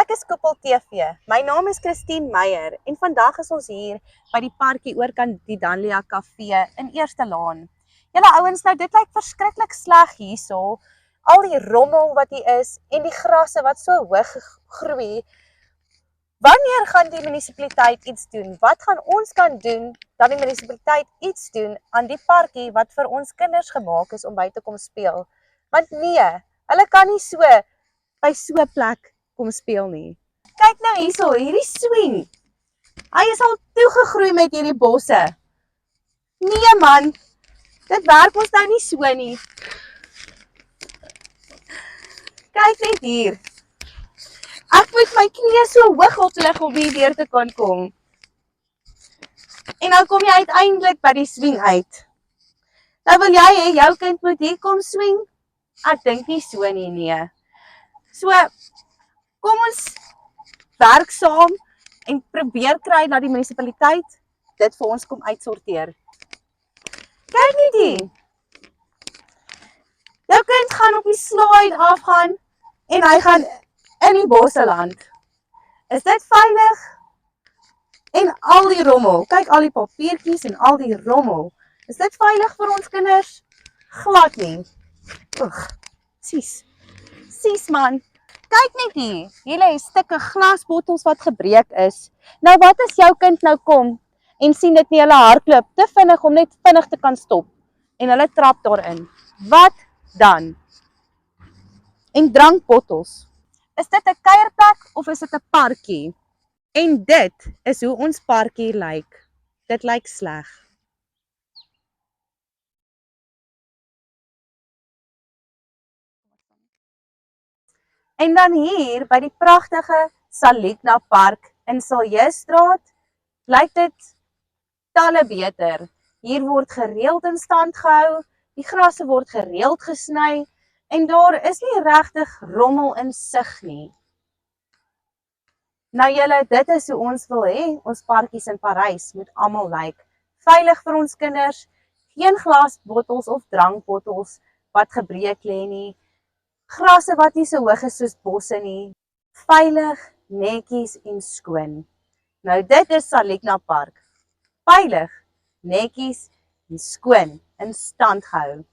Ek is Koppel TV. My naam is Christine Meyer en vandag is ons hier by die parkie oorkant die Danlia Kafee in Eerste Laan. Julle ouens, nou dit lyk verskriklik sleg hierso. Al die rommel wat hier is en die grasse wat so hoog groei. Wanneer gaan die munisipaliteit iets doen? Wat gaan ons kan doen dat die munisipaliteit iets doen aan die parkie wat vir ons kinders gemaak is om by te kom speel? Want nee, hulle kan nie so by so 'n plek kom speel nie. Kyk nou hierso, hierdie swing. Hy is al toegegroei met hierdie bosse. Nee man, dit werk ons nou nie so nie. Kyk net hier. Ek moet my knie so hoog oplig om hier deur te kan kom. En nou kom jy uiteindelik by die swing uit. Nou wil jy hê jou kind moet hier kom swing? Ek dink nie so nie, nee. So, kom ons werk saam en probeer kry dat die munisipaliteit dit vir ons kom uitsorteer. Kyk net hier. Jou kind gaan op die slide afgaan en hy gaan in die bosse land. Is dit veilig? En al die rommel, kyk al die papiertjies en al die rommel. Is dit veilig vir ons kinders? Glad nie. Oeg, sies man. Kyk net hier, hier lê stukke glasbottels wat gebreek is. Nou wat as jou kind nou kom en sien dit nie, hulle hardloop te vinnig om net vinnig te kan stop en hulle trap daarin. Wat dan? En drankbottels. Is dit 'n kuierplek of is dit 'n parkie? En dit is hoe ons parkie lyk. Dit lyk sleg. En dan hier by die pragtige Salikna Park in Siljestraat lyk dit talle beter. Hier word gereeld in stand gehou, die grasse word gereeld gesny en daar is nie regtig rommel in sig nie. Nou julle, dit is hoe ons wil hê, ons parkies in Parys moet almal lyk. Veilig vir ons kinders, geen glasbottels of drankbottels wat gebreek lê nie. Grasse wat nie so hoog is soos bosse nie. Veilig, netjies en skoon. Nou dit is Salikna Park. Veilig, netjies en skoon in stand gehou.